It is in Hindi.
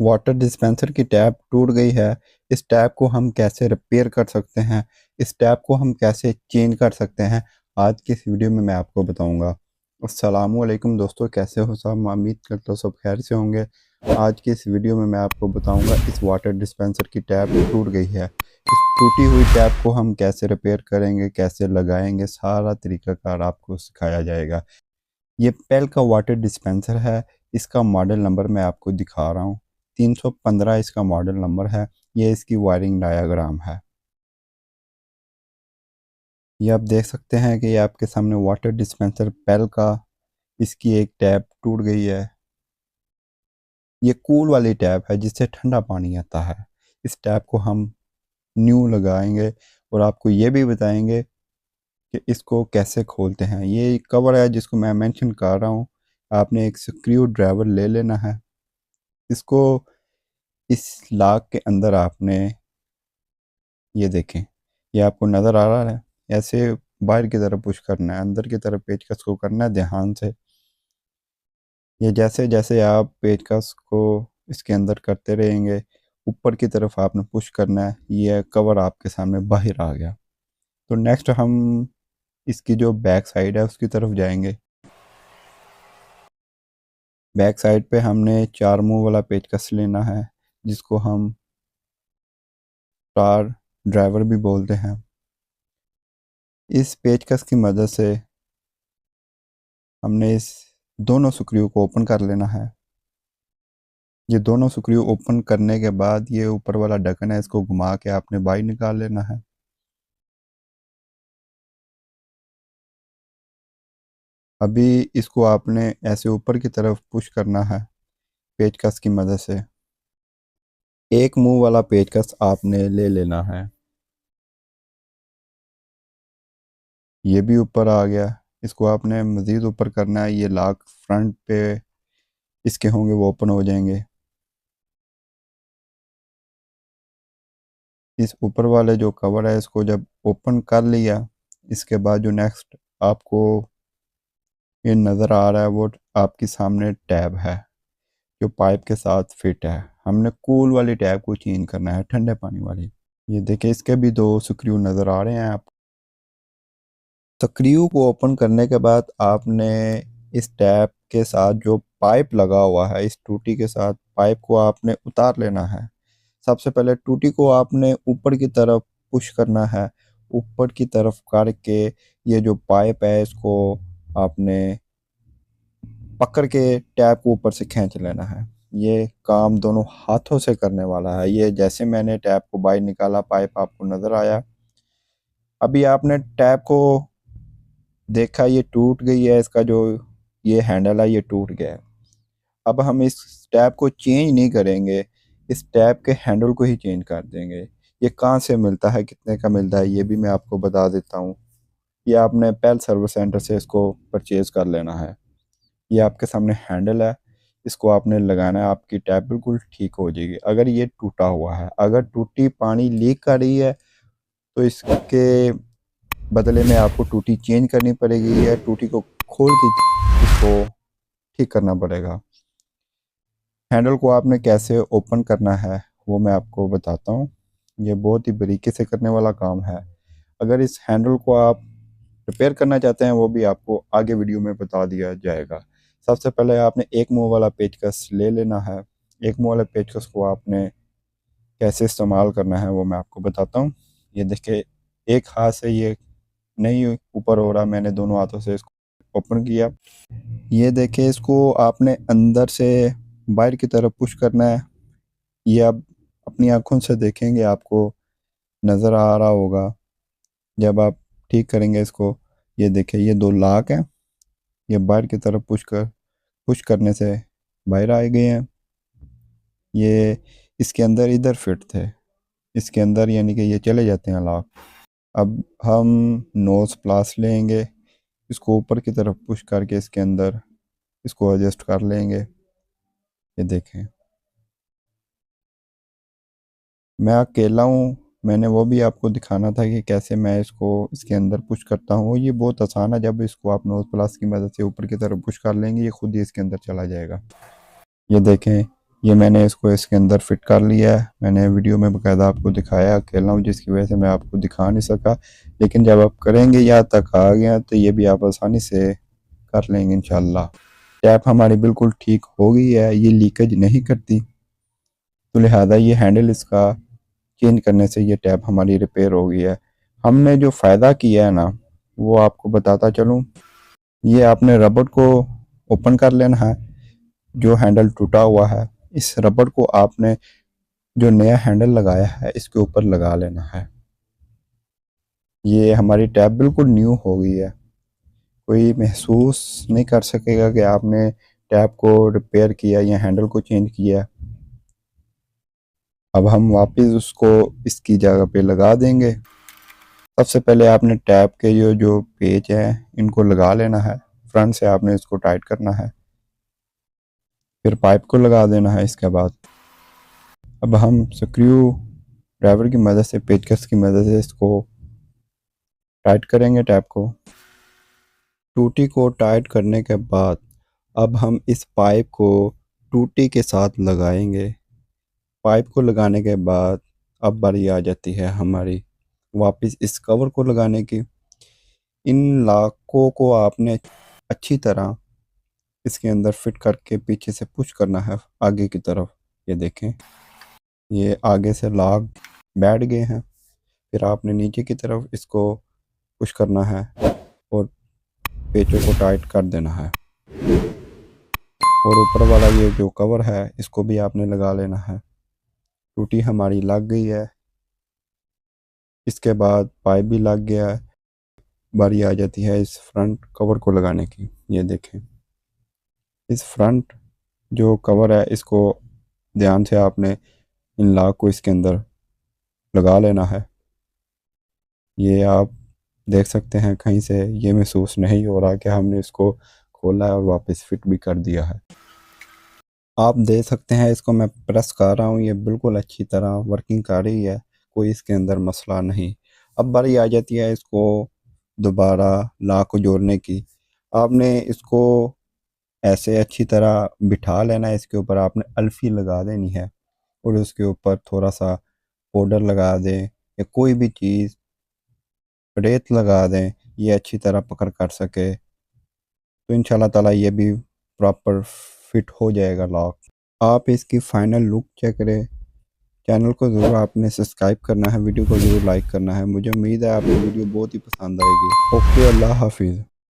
वाटर डिस्पेंसर की टैप टूट गई है। इस टैप को हम कैसे रिपेयर कर सकते हैं, इस टैप को हम कैसे चेंज कर सकते हैं, आज की इस वीडियो में मैं आपको बताऊंगा। अस्सलामुअलैकुम दोस्तों, कैसे हो सब? मैं उम्मीद करता हूँ सब खैर से होंगे। आज की इस वीडियो में मैं आपको बताऊंगा इस वाटर डिस्पेंसर की टैप टूट गई है। इस टूटी हुई टैप को हम कैसे रिपेयर करेंगे, कैसे लगाएंगे, सारा तरीकाकार आपको सिखाया जाएगा। ये पेल का वाटर डिस्पेंसर है। इसका मॉडल नंबर मैं आपको दिखा रहा हूँ, 315 इसका मॉडल नंबर है। ये इसकी वायरिंग डायग्राम है। ये आप देख सकते हैं कि ये आपके सामने वाटर डिस्पेंसर पेल का, इसकी एक टैप टूट गई है। ये कूल वाली टैप है जिससे ठंडा पानी आता है। इस टैप को हम न्यू लगाएंगे और आपको ये भी बताएंगे कि इसको कैसे खोलते हैं। ये कवर है जिसको मैं मेंशन कर रहा हूँ। आपने एक स्क्रू ड्राइवर ले लेना है। इसको इस लाक के अंदर आपने, ये देखें, ये आपको नज़र आ रहा है, ऐसे बाहर की तरफ पुश करना है, अंदर की तरफ पेचकस को करना है ध्यान से। ये जैसे जैसे आप पेचकस को इसके अंदर करते रहेंगे, ऊपर की तरफ आपने पुश करना है। ये कवर आपके सामने बाहर आ गया। तो नेक्स्ट हम इसकी जो बैक साइड है उसकी तरफ जाएंगे। बैक साइड पे हमने 4 मुंह वाला पेचकस लेना है, जिसको हम स्टार ड्राइवर भी बोलते हैं। इस पेचकस की मदद से हमने इस दोनों स्क्रू को ओपन कर लेना है। ये दोनों स्क्रू ओपन करने के बाद ये ऊपर वाला ढक्कन है, इसको घुमा के आपने बाहर निकाल लेना है। अभी इसको आपने ऐसे ऊपर की तरफ पुश करना है पेचकस की मदद से। एक मुंह वाला पेचकस आपने ले लेना है। ये भी ऊपर आ गया। इसको आपने मज़ीद ऊपर करना है। ये लॉक फ्रंट पे इसके होंगे, वो ओपन हो जाएंगे। इस ऊपर वाले जो कवर है इसको जब ओपन कर लिया, इसके बाद जो नेक्स्ट आपको ये नज़र आ रहा है वो आपकी सामने टैब है जो पाइप के साथ फिट है। हमने कूल वाली टैब को चेंज करना है, ठंडे पानी वाली। ये देखिए, इसके भी 2 स्क्रू नज़र आ रहे हैं आप। स्क्रू को ओपन करने के बाद आपने इस टैब के साथ जो पाइप लगा हुआ है, इस टूटी के साथ पाइप को आपने उतार लेना है। सबसे पहले टूटी को आपने ऊपर की तरफ पुश करना है। ऊपर की तरफ करके ये जो पाइप है इसको आपने पकड़ के टैप को ऊपर से खींच लेना है। ये काम दोनों हाथों से करने वाला है। ये जैसे मैंने टैप को बाहर निकाला, पाइप आपको नज़र आया। अभी आपने टैप को देखा, ये टूट गई है। इसका जो ये हैंडल है ये टूट गया है। अब हम इस टैप को चेंज नहीं करेंगे, इस टैप के हैंडल को ही चेंज कर देंगे। ये कहाँ से मिलता है, कितने का मिलता है, ये भी मैं आपको बता देता हूँ। ये आपने पेल सर्विस सेंटर से इसको परचेज कर लेना है। ये आपके सामने हैंडल है, इसको आपने लगाना है, आपकी टैप बिल्कुल ठीक हो जाएगी। अगर ये टूटा हुआ है, अगर टूटी पानी लीक कर रही है, तो इसके बदले में आपको टूटी चेंज करनी पड़ेगी या टूटी को खोल के इसको ठीक करना पड़ेगा। हैंडल को आपने कैसे ओपन करना है वो मैं आपको बताता हूँ। ये बहुत ही बारीकी से करने वाला काम है। अगर इस हैंडल को आप रिपेयर करना चाहते हैं वो भी आपको आगे वीडियो में बता दिया जाएगा। सबसे पहले आपने एक मुंह वाला पेचकस ले लेना है। एक मुंह वाले पेचकस को आपने कैसे इस्तेमाल करना है वो मैं आपको बताता हूँ। ये देखिए, एक हाथ से ये नहीं ऊपर हो रहा, मैंने दोनों हाथों से इसको ओपन किया। ये देखिए, इसको आपने अंदर से बाहर की तरफ पुश करना है। ये आप अपनी आंखों से देखेंगे, आपको नज़र आ रहा होगा जब आप ठीक करेंगे इसको। ये देखिए, ये 2 लाख हैं, ये बाहर की तरफ पुश करने से बाहर आ गए हैं। ये इसके अंदर इधर फिट थे, इसके अंदर, यानी कि ये चले जाते हैं लाख। अब हम नोज प्लास लेंगे, इसको ऊपर की तरफ पुश करके इसके अंदर इसको एडजस्ट कर लेंगे। ये देखें, मैं अकेला हूँ, मैंने वो भी आपको दिखाना था कि कैसे मैं इसको इसके अंदर पुश करता हूँ। ये बहुत आसान है, जब इसको आप नोज प्लस की मदद से ऊपर की तरफ पुश कर लेंगे ये खुद ही इसके अंदर चला जाएगा। ये देखें, ये मैंने इसको इसके अंदर फिट कर लिया है। मैंने वीडियो में बकायदा आपको दिखाया, अकेला हूँ जिसकी वजह से मैं आपको दिखा नहीं सका, लेकिन जब आप करेंगे यहाँ तक आ गया तो ये भी आप आसानी से कर लेंगे इंशाल्लाह। टैप हमारी बिल्कुल ठीक हो गई है, ये लीकेज नहीं करती, तो लिहाजा ये हैंडल इसका चेंज करने से ये टैप हमारी रिपेयर हो गई है। हमने जो फ़ायदा किया है ना, वो आपको बताता चलूँ। ये आपने रबड़ को ओपन कर लेना है, जो हैंडल टूटा हुआ है इस रबड़ को आपने जो नया हैंडल लगाया है इसके ऊपर लगा लेना है। ये हमारी टैप बिल्कुल न्यू हो गई है, कोई महसूस नहीं कर सकेगा कि आपने टैप को रिपेयर किया या हैंडल को चेंज किया। अब हम वापस उसको इसकी जगह पे लगा देंगे। सबसे पहले आपने टैप के जो पेच है इनको लगा लेना है, फ्रंट से आपने इसको टाइट करना है, फिर पाइप को लगा देना है। इसके बाद अब हम स्क्रू ड्राइवर की मदद से, पेचकस की मदद से इसको टाइट करेंगे टैप को। टूटी को टाइट करने के बाद अब हम इस पाइप को टूटी के साथ लगाएंगे। पाइप को लगाने के बाद अब बारी आ जाती है हमारी वापस इस कवर को लगाने की। इन लाकों को आपने अच्छी तरह इसके अंदर फिट करके पीछे से पुश करना है आगे की तरफ। ये देखें, ये आगे से लाक बैठ गए हैं। फिर आपने नीचे की तरफ इसको पुश करना है और पेचों को टाइट कर देना है, और ऊपर वाला ये जो कवर है इसको भी आपने लगा लेना है। टूटी हमारी लग गई है, इसके बाद पाइप भी लग गया है। बारी आ जाती है इस फ्रंट कवर को लगाने की। ये देखें, इस फ्रंट जो कवर है इसको ध्यान से आपने इन लॉक को इसके अंदर लगा लेना है। ये आप देख सकते हैं कहीं से ये महसूस नहीं हो रहा कि हमने इसको खोला है और वापस फिट भी कर दिया है। आप देख सकते हैं इसको मैं प्रेस कर रहा हूँ, ये बिल्कुल अच्छी तरह वर्किंग कर रही है, कोई इसके अंदर मसला नहीं। अब बारी आ जाती है इसको दोबारा लॉक को जोड़ने की। आपने इसको ऐसे अच्छी तरह बिठा लेना है, इसके ऊपर आपने अल्फी लगा देनी है और उसके ऊपर थोड़ा सा पाउडर लगा दें या कोई भी चीज़, रेत लगा दें, ये अच्छी तरह पकड़ कर सके, तो इंशाल्लाह ताला ये भी प्रॉपर फिट हो जाएगा लॉक। आप इसकी फाइनल लुक चेक करें। चैनल को ज़रूर आपने सब्सक्राइब करना है, वीडियो को ज़रूर लाइक करना है। मुझे उम्मीद है आपको वीडियो बहुत ही पसंद आएगी। ओके, अल्लाह हाफिज़।